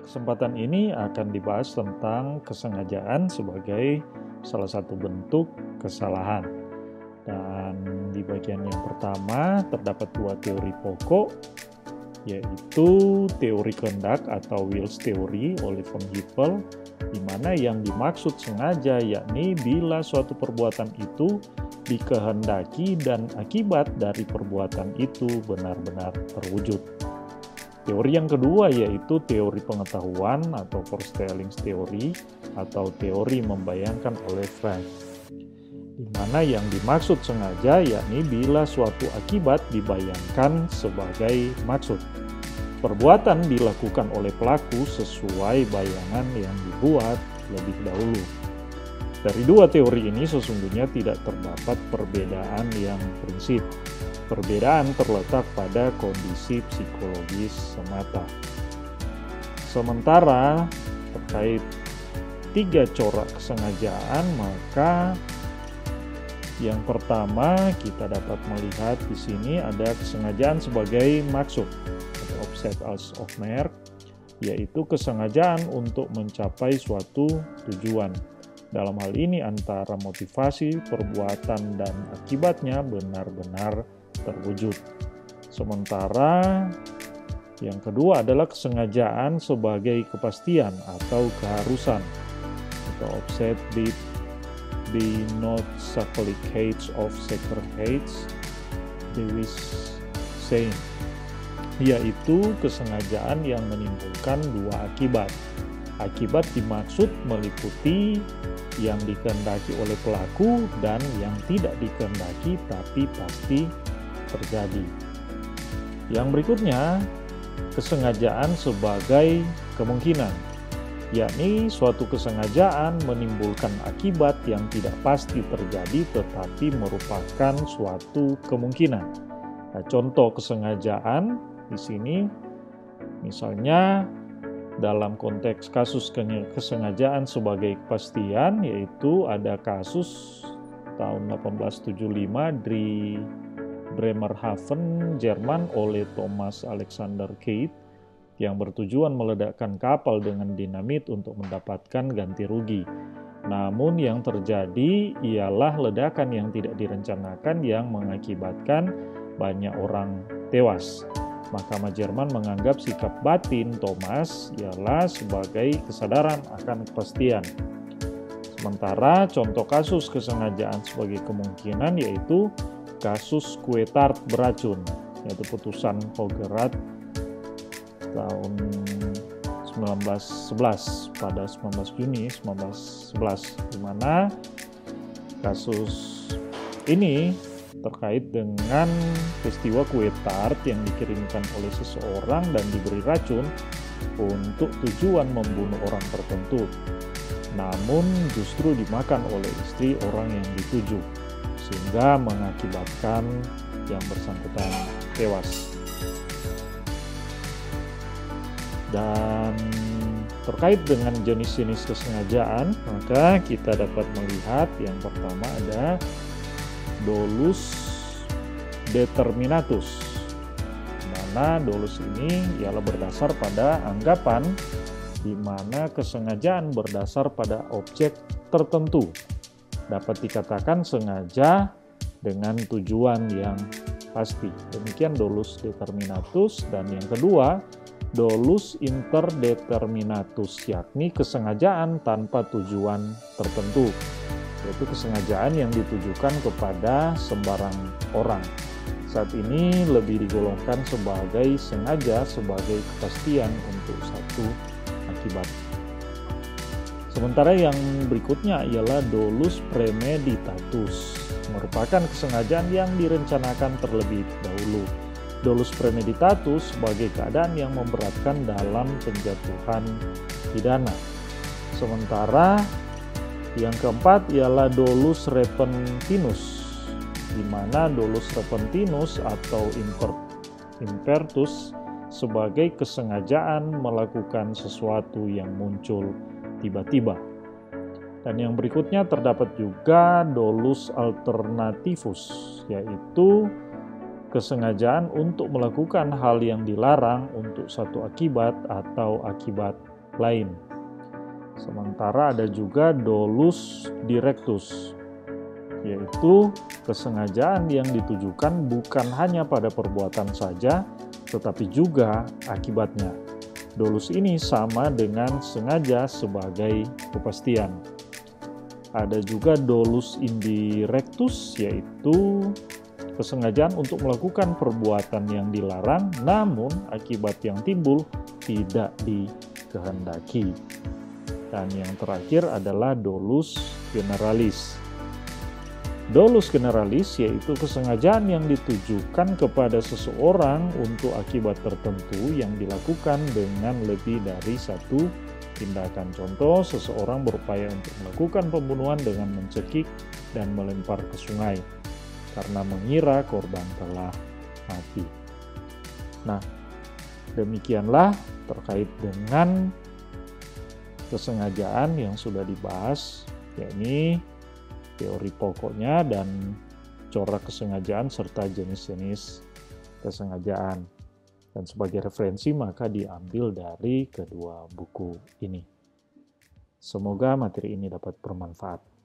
kesempatan ini akan dibahas tentang kesengajaan sebagai salah satu bentuk kesalahan. Dan di bagian yang pertama terdapat dua teori pokok, yaitu teori kehendak atau Wills Theory oleh von Hippel, di mana yang dimaksud sengaja yakni bila suatu perbuatan itu dikehendaki dan akibat dari perbuatan itu benar-benar terwujud. Teori yang kedua yaitu teori pengetahuan atau Forstelling's Theory atau teori membayangkan oleh Frank, di mana yang dimaksud sengaja yakni bila suatu akibat dibayangkan sebagai maksud. Perbuatan dilakukan oleh pelaku sesuai bayangan yang dibuat lebih dahulu. Dari dua teori ini sesungguhnya tidak terdapat perbedaan yang prinsip. Perbedaan terletak pada kondisi psikologis semata. Sementara terkait tiga corak kesengajaan, maka yang pertama kita dapat melihat di sini ada kesengajaan sebagai maksud atau Opzet als oogmerk, yaitu kesengajaan untuk mencapai suatu tujuan. Dalam hal ini antara motivasi, perbuatan, dan akibatnya benar-benar terwujud. Sementara yang kedua adalah kesengajaan sebagai kepastian atau keharusan atau Opzet die noodzakelijkheid of zekerheid, Lewis saying, yaitu kesengajaan yang menimbulkan dua akibat. Akibat dimaksud meliputi yang dikehendaki oleh pelaku dan yang tidak dikehendaki tapi pasti terjadi. Yang berikutnya, kesengajaan sebagai kemungkinan, yakni suatu kesengajaan menimbulkan akibat yang tidak pasti terjadi tetapi merupakan suatu kemungkinan. Nah, contoh kesengajaan di sini misalnya dalam konteks kasus kesengajaan sebagai kepastian, yaitu ada kasus tahun 1875 di Bremerhaven, Jerman oleh Thomas Alexander Keith yang bertujuan meledakkan kapal dengan dinamit untuk mendapatkan ganti rugi. Namun yang terjadi ialah ledakan yang tidak direncanakan yang mengakibatkan banyak orang tewas. Mahkamah Jerman menganggap sikap batin Thomas ialah sebagai kesadaran akan kepastian. Sementara contoh kasus kesengajaan sebagai kemungkinan yaitu kasus kue tart beracun, yaitu putusan Hogerat tahun 1911 pada 19 Juni 1911, di mana kasus ini terkait dengan peristiwa kue tart yang dikirimkan oleh seseorang dan diberi racun untuk tujuan membunuh orang tertentu, namun justru dimakan oleh istri orang yang dituju, sehingga mengakibatkan yang bersangkutan tewas. Dan terkait dengan jenis-jenis kesengajaan, maka kita dapat melihat yang pertama ada dolus determinatus, di mana dolus ini ialah berdasar pada anggapan di mana kesengajaan berdasar pada objek tertentu dapat dikatakan sengaja dengan tujuan yang pasti. Demikian dolus determinatus. Dan yang kedua, dolus interdeterminatus, yakni kesengajaan tanpa tujuan tertentu, yaitu kesengajaan yang ditujukan kepada sembarang orang. Saat ini lebih digolongkan sebagai sengaja sebagai kepastian untuk satu akibat. Sementara yang berikutnya ialah dolus premeditatus, merupakan kesengajaan yang direncanakan terlebih dahulu. Dolus premeditatus sebagai keadaan yang memberatkan dalam penjatuhan pidana. Sementara yang keempat ialah dolus repentinus, di mana dolus repentinus atau impertus sebagai kesengajaan melakukan sesuatu yang muncul tiba-tiba. Dan yang berikutnya terdapat juga dolus alternativus, yaitu kesengajaan untuk melakukan hal yang dilarang untuk satu akibat atau akibat lain. Sementara ada juga dolus directus, yaitu kesengajaan yang ditujukan bukan hanya pada perbuatan saja, tetapi juga akibatnya. Dolus ini sama dengan sengaja sebagai kepastian. Ada juga dolus indirectus, yaitu kesengajaan untuk melakukan perbuatan yang dilarang, namun akibat yang timbul tidak dikehendaki. Dan yang terakhir adalah dolus generalis. Dolus generalis yaitu kesengajaan yang ditujukan kepada seseorang untuk akibat tertentu yang dilakukan dengan lebih dari satu tindakan. Contoh, seseorang berupaya untuk melakukan pembunuhan dengan mencekik dan melempar ke sungai karena mengira korban telah mati. Nah, demikianlah terkait dengan kesengajaan yang sudah dibahas, yakni teori pokoknya dan corak kesengajaan serta jenis-jenis kesengajaan. Dan sebagai referensi maka diambil dari kedua buku ini. Semoga materi ini dapat bermanfaat.